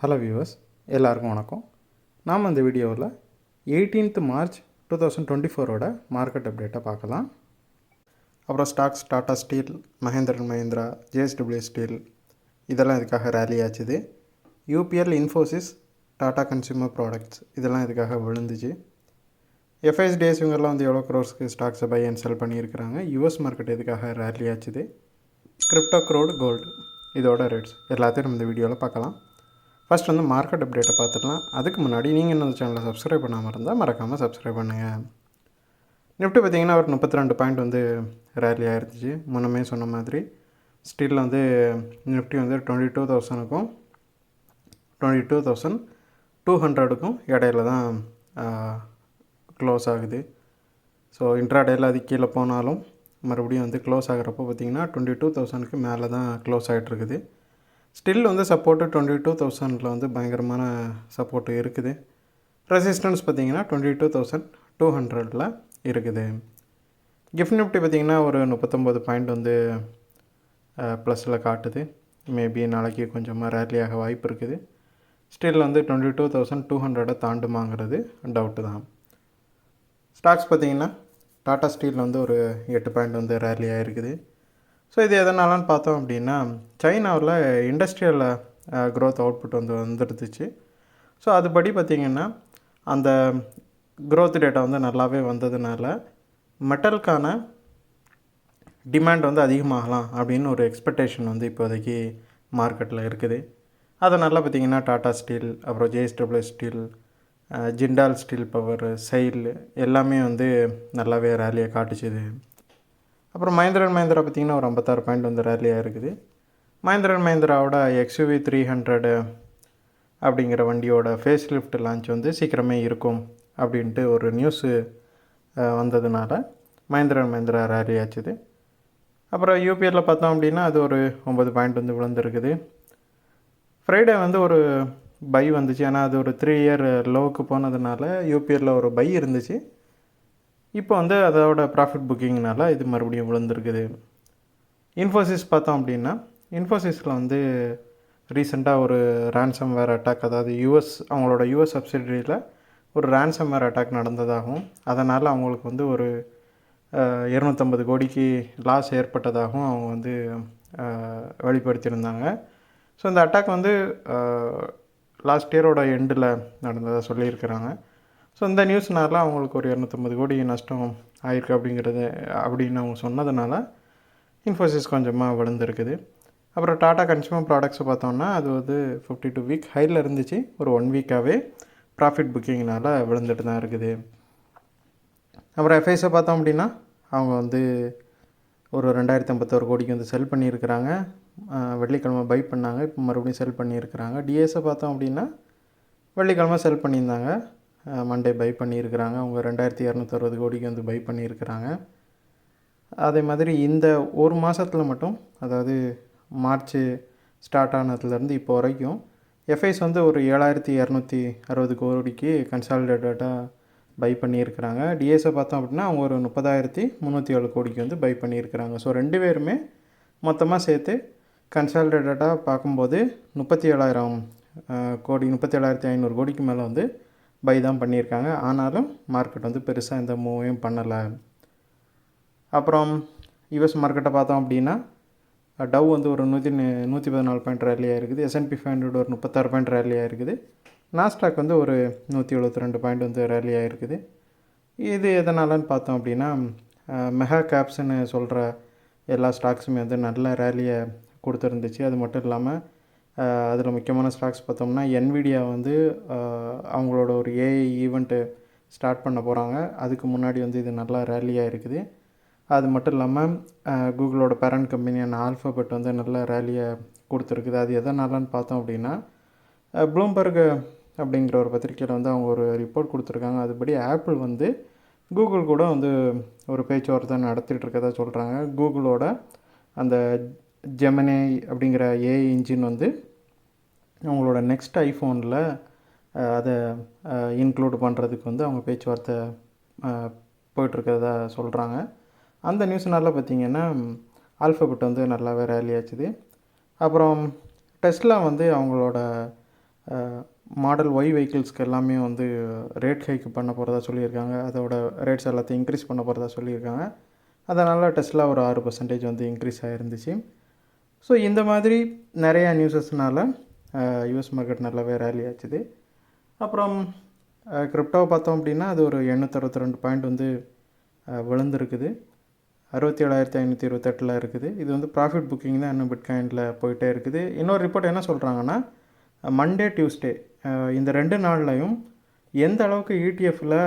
Hello viewers, எல்லாருக்கும் வணக்கம். நாம் இந்த வீடியோவில் 18th March 2024 மார்க்கெட் அப்டேட்டை பார்க்கலாம். அப்புறம் stocks Tata steel, Mahindra and Mahindra, JSW steel இதெல்லாம் இதுக்காக ரேலி ஆச்சுது. UPL, Infosys, Tata consumer products இதெல்லாம் இதுக்காக விழுந்துச்சு. எஃப்ஐஎஸ்டிஎஸ் இவங்கெல்லாம் வந்து எவ்வளோ க்ரோர்ஸ்க்கு ஸ்டாக்ஸை பை அண்ட் செல் பண்ணியிருக்கிறாங்க. யூஎஸ் மார்க்கெட் இதுக்காக ரேலி ஆச்சுது. கிரிப்டோ, க்ரூட், கோல்டு இதோட ரேட்ஸ் எல்லாத்தையும் நம்ம இந்த வீடியோவில் பார்க்கலாம். ஃபஸ்ட் வந்து மார்க்கெட் அப்டேட்டை பார்த்துக்கலாம். அதுக்கு முன்னாடி நீங்கள் இன்னும் சேனலை சப்ஸ்கிரைப் பண்ணாமல் இருந்தால் மறக்காமல் சப்ஸ்கிரைப் பண்ணுங்கள். நிஃப்டி பார்த்திங்கன்னா ஒரு 32 பாயிண்ட் வந்து ரேலி ஆகிருந்துச்சு. முன்னமே சொன்ன மாதிரி ஸ்டீலில் வந்து நிஃப்டி வந்து 22,000க்கும் 22,200க்கும் இடையில தான் க்ளோஸ் ஆகுது. ஸோ இன்ட்ராடேயில் அது கீழே போனாலும் மறுபடியும் வந்து க்ளோஸ் ஆகிறப்போ பார்த்திங்கன்னா 22,000க்கு மேலே தான் க்ளோஸ் ஆகிட்ருக்குது. ஸ்டில் வந்து சப்போர்ட்டு 22,000 வந்து பயங்கரமான சப்போர்ட்டு இருக்குது. ரெசிஸ்டன்ஸ் பார்த்திங்கன்னா 22,200 இருக்குது. கிஃப்ட் நிஃப்டி பார்த்திங்கன்னா ஒரு 39 பாயிண்ட் வந்து ப்ளஸில் காட்டுது. மேபி நாளைக்கு கொஞ்சமாக ரேலியாக வாய்ப்பு இருக்குது. ஸ்டில் வந்து 22,200 தாண்டுமாங்கிறது டவுட்டு தான். ஸ்டாக்ஸ் பார்த்திங்கன்னா டாடா ஸ்டீல் வந்து ஒரு 8 பாயிண்ட் வந்து ரேலியாக இருக்குது. ஸோ இது எதனாலன்னு பார்த்தோம் அப்படின்னா, சைனாவில் இண்டஸ்ட்ரியல் க்ரோத் அவுட்புட் வந்து வந்துருந்துச்சு. ஸோ அதுபடி பார்த்திங்கன்னா அந்த க்ரோத் டேட்டா வந்து நல்லாவே வந்ததுனால மெட்டலுக்கான டிமாண்ட் வந்து அதிகமாகலாம் அப்படின்னு ஒரு எக்ஸ்பெக்டேஷன் வந்து இப்போதைக்கு மார்க்கெட்டில் இருக்குது. அதனால் பார்த்திங்கன்னா டாடா ஸ்டீல், அப்புறம் JSW steel, Jindal steel power, sail எல்லாமே வந்து நல்லாவே ரேலியை காட்டுச்சுது. அப்புறம் மஹேந்திரன் அண்ட் மஹேந்திரா பார்த்திங்கன்னா ஒரு 56 பாயிண்ட் வந்து ரேலியாக இருக்குது. மஹேந்திரன் அண்ட் மஹேந்திராவோட XUV 300 அப்படிங்கிற வண்டியோட ஃபேஸ் லிஃப்ட் லான்ச் வந்து சீக்கிரமே இருக்கும் அப்படின்ட்டு ஒரு நியூஸு வந்ததுனால மஹேந்திரன் அண்ட் மஹேந்திரா ரேலி ஆச்சுது. அப்புறம் யூபிஎல்லில் பார்த்தோம் அப்படின்னா அது ஒரு 9 பாயிண்ட் வந்து விழுந்துருக்குது. ஃப்ரைடே வந்து ஒரு பை வந்துச்சு. ஆனால் அது ஒரு 3 இயர் லோவுக்கு போனதுனால யூபிஎல்லில் ஒரு பை இருந்துச்சு. இப்போ வந்து அதோட ப்ராஃபிட் புக்கிங்னால இது மறுபடியும் விழுந்துருக்குது. இன்ஃபோசிஸ் பார்த்தோம் அப்படின்னா இன்ஃபோசிஸில் வந்து ரீசெண்டாக ஒரு ரேன்சம்வேர் அட்டாக், அதாவது அவங்களோட யூஎஸ் சப்சிடரியில் ஒரு ரேன்சம்வேர் அட்டாக் நடந்ததாகவும் அதனால் அவங்களுக்கு வந்து ஒரு 250 கோடிக்கு லாஸ் ஏற்பட்டதாகவும் அவங்க வந்து வெளிப்படுத்தியிருந்தாங்க. ஸோ இந்த அட்டாக் வந்து லாஸ்ட் இயரோட எண்டில் நடந்ததாக சொல்லியிருக்கிறாங்க. ஸோ இந்த நியூஸ்னால அவங்களுக்கு ஒரு 250 கோடி நஷ்டம் ஆயிருக்கு அப்படின்னு அவங்க சொன்னதுனால இன்ஃபோசிஸ் கொஞ்சமாக விழுந்துருக்குது. அப்புறம் டாடா கன்சியூமர் ப்ராடக்ட்ஸை பார்த்தோம்னா அது வந்து 52 வீக் ஹையில் இருந்துச்சு. ஒரு 1 வீக்காகவே ப்ராஃபிட் புக்கிங்னால் விழுந்துட்டு தான் இருக்குது. அப்புறம் எஃப்ஐஸை பார்த்தோம் அப்படின்னா அவங்க வந்து ஒரு 2,051 கோடிக்கு வந்து செல் பண்ணியிருக்கிறாங்க. வெள்ளிக்கிழமை பை பண்ணாங்க, இப்போ மறுபடியும் செல் பண்ணியிருக்கிறாங்க. டிஎஸை பார்த்தோம் அப்படின்னா வெள்ளிக்கிழமை செல் பண்ணியிருந்தாங்க, மண்டே பை பண்ணியிருக்கிறாங்க. அவங்க 2,260 கோடிக்கு வந்து பை பண்ணியிருக்கிறாங்க. அதே மாதிரி இந்த ஒரு மாதத்தில் மட்டும், அதாவது மார்ச் ஸ்டார்ட் ஆனதுலேருந்து இப்போ வரைக்கும் எஃப்ஐஸ் வந்து ஒரு 7,260 கோடிக்கு கன்சாலிடேட்டடாக பை பண்ணியிருக்கிறாங்க. டிஎஸை பார்த்தோம் அப்படின்னா அவங்க ஒரு 30,307 கோடிக்கு வந்து பை பண்ணியிருக்கிறாங்க. ஸோ 2 பேருமே மொத்தமாக சேர்த்து கன்சாலிடேட்டடாக பார்க்கும்போது 37,000 கோடி, 37,500 கோடிக்கு மேலே வந்து பை தான் பண்ணியிருக்காங்க. ஆனாலும் மார்க்கெட் வந்து பெருசாக எந்த மூவையும் பண்ணலை. அப்புறம் யூஎஸ் மார்க்கெட்டை பார்த்தோம் அப்படின்னா டவ் வந்து ஒரு 114 பாயிண்ட் ரேலியாக இருக்குது. S&P 500 ஒரு 36 பாயிண்ட் ரேலியாக இருக்குது. நாஸ்டாக் வந்து ஒரு 172 பாயிண்ட் வந்து ரேலியாக இருக்குது. இது எதனாலன்னு பார்த்தோம் அப்படின்னா மெகா கேப்ஸ்ன்னு சொல்கிற எல்லா ஸ்டாக்ஸுமே வந்து நல்ல ரேலியை கொடுத்துருந்துச்சு. அது மட்டும் இல்லாமல் அதில் முக்கியமான ஸ்டாக்ஸ் பார்த்தோம்னா NVIDIA வந்து அவங்களோட ஒரு AI ஈவெண்ட்டு ஸ்டார்ட் பண்ண போகிறாங்க. அதுக்கு முன்னாடி வந்து இது நல்லா ரேலியாக இருக்குது. அது மட்டும் இல்லாமல் கூகுளோட பேரண்ட் கம்பெனியான ஆல்ஃபாபெட் வந்து நல்ல ரேலியை கொடுத்துருக்குது. அது எதனாலன்னு பார்த்தோம் அப்படின்னா ப்ளூம்பர்க் அப்படிங்கிற ஒரு பத்திரிக்கையில் வந்து அவங்க ஒரு ரிப்போர்ட் கொடுத்துருக்காங்க. அதுபடி ஆப்பிள் வந்து கூகுள் கூட வந்து ஒரு பேச்சுவார்த்தை நடத்திட்டு இருக்கதா சொல்கிறாங்க. கூகுளோட அந்த ஜெமினி அப்படிங்கிற AI இன்ஜின் வந்து அவங்களோட நெக்ஸ்ட் ஐஃபோனில் அதை இன்க்ளூட் பண்ணுறதுக்கு வந்து அவங்க பேச்சுவார்த்தை போயிட்டுருக்கிறதா சொல்கிறாங்க. அந்த நியூஸ்னால பார்த்திங்கன்னா ஆல்ஃபாபெட் வந்து நல்லாவே ரேலி ஆச்சுது. அப்புறம் டெஸ்லா வந்து அவங்களோட மாடல் ஒய் வெஹிக்கிள்ஸ்க்கு எல்லாமே வந்து ரேட் ஹைக் பண்ண போகிறதா சொல்லியிருக்காங்க. அதோட ரேட்ஸ் எல்லாத்தையும் இன்க்ரீஸ் பண்ண போகிறதா சொல்லியிருக்காங்க. அதனால் டெஸ்லா ஒரு 6% வந்து இன்க்ரீஸ் ஆகிருந்துச்சு. ஸோ இந்த மாதிரி நிறையா நியூஸஸ்னால யூஎஸ் மார்க்கெட் நல்லாவே ரேலி ஆச்சுது. அப்புறம் கிரிப்டோவை பார்த்தோம் அப்படின்னா அது ஒரு 862 பாயிண்ட் வந்து விழுந்திருக்குது. 67,528 இருக்குது. இது வந்து ப்ராஃபிட் புக்கிங் தான் இன்னும் பிட்காயினில் போயிட்டே இருக்குது. இன்னொரு ரிப்போர்ட் என்ன சொல்கிறாங்கன்னா, மண்டே டியூஸ்டே இந்த 2 நாள்லையும் எந்த அளவுக்கு இடிஎஃப்பில்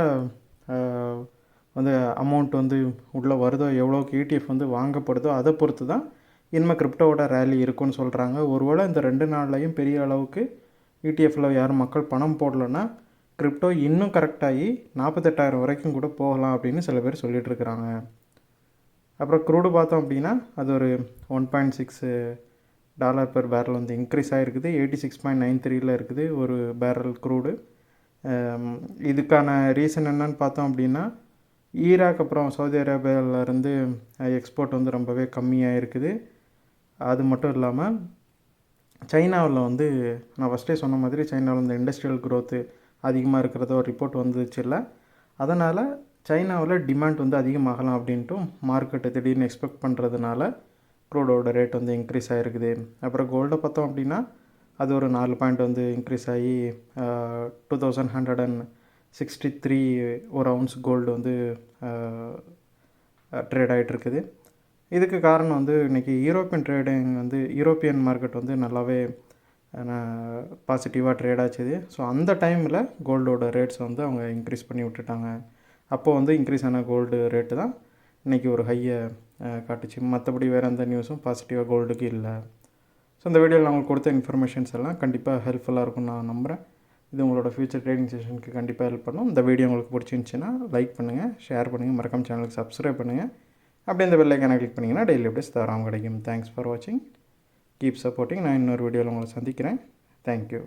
வந்து அமௌண்ட் வந்து உள்ளே வருதோ, எவ்வளோக்கு இடிஎஃப் வந்து வாங்கப்படுதோ அதை பொறுத்து தான் இனிமேல் கிரிப்டோவோட ரேலி இருக்குன்னு சொல்கிறாங்க. ஒருவேளை இந்த 2 நாள்லையும் பெரிய அளவுக்கு இடிஎஃப்பில் யாரும் மக்கள் பணம் போடலைன்னா கிரிப்டோ இன்னும் கரெக்டாகி 48,000 வரைக்கும் கூட போகலாம் அப்படின்னு சில பேர் சொல்லிகிட்டு இருக்கிறாங்க. அப்புறம் க்ரூடு பார்த்தோம் அப்படின்னா அது ஒரு $1.6 பெர் பேரல் வந்து இன்க்ரீஸ் ஆகிருக்குது. 86.93 இருக்குது ஒரு பேரல் க்ரூடு. இதுக்கான ரீசன் என்னன்னு பார்த்தோம் அப்படின்னா ஈராக் அப்புறம் சவுதி அரேபியாவிலேருந்து எக்ஸ்போர்ட் வந்து ரொம்பவே கம்மியாக இருக்குது. அது மட்டும் இல்லாமல் சைனாவில் வந்து நான் ஃபஸ்ட்டே சொன்ன மாதிரி சைனாவில் இந்த இண்டஸ்ட்ரியல் க்ரோத்து அதிகமாக இருக்கிறத ஒரு ரிப்போர்ட் வந்துச்சு இல்லை. அதனால் சைனாவில் டிமாண்ட் வந்து அதிகமாகலாம் அப்படின்ட்டும் மார்க்கெட்டை திடீர்னு எக்ஸ்பெக்ட் பண்ணுறதுனால க்ரூடோட ரேட் வந்து இன்க்ரீஸ் ஆகிருக்குது. அப்புறம் கோல்டை பார்த்தோம் அப்படின்னா அது ஒரு 4 பாயிண்ட் வந்து இன்க்ரீஸ் ஆகி 2163 ஒரு அவுன்ஸ் கோல்டு வந்து ட்ரேட் ஆகிட்டுருக்குது. இதுக்கு காரணம் வந்து இன்றைக்கி யூரோப்பியன் மார்க்கெட் வந்து நல்லாவே பாசிட்டிவாக ட்ரேட் ஆச்சுது. ஸோ அந்த டைமில் கோல்டோட ரேட்ஸ் வந்து அவங்க இன்க்ரீஸ் பண்ணி விட்டுட்டாங்க. அப்போது வந்து இன்க்ரீஸ் ஆன கோல்டு ரேட்டு தான் இன்றைக்கி ஒரு ஹையை காட்டுச்சு. மற்றபடி வேறு எந்த நியூஸும் பாசிட்டிவாக கோல்டுக்கு இல்லை. ஸோ இந்த வீடியோவில் நான் உங்களுக்கு கொடுத்த இன்ஃபர்மேஷன்ஸ் எல்லாம் கண்டிப்பாக ஹெல்ப்ஃபுல்லாக இருக்கும்னு நான் நம்புகிறேன். இது உங்களோட ஃபியூச்சர் ட்ரேடிங் செஷனுக்கு கண்டிப்பாக ஹெல்ப் பண்ணும். இந்த வீடியோ உங்களுக்கு பிடிச்சிருந்துச்சின்னா லைக் பண்ணுங்கள், ஷேர் பண்ணுங்கள், மறக்காம சேனலுக்கு சப்ஸ்கிரைப் பண்ணுங்கள். அப்படியே இந்த பெல் ஐக்கானை கிளிக் பண்ணிங்கன்னா டெய்லி அப்டேட்ஸ் தவறாமல் கிடைக்கும். தேங்க்ஸ் ஃபார் வாட்சிங், கீப் சப்போர்ட்டிங். நான் இன்னொரு வீடியோவில் உங்களை சந்திக்கிறேன். தேங்க்யூ.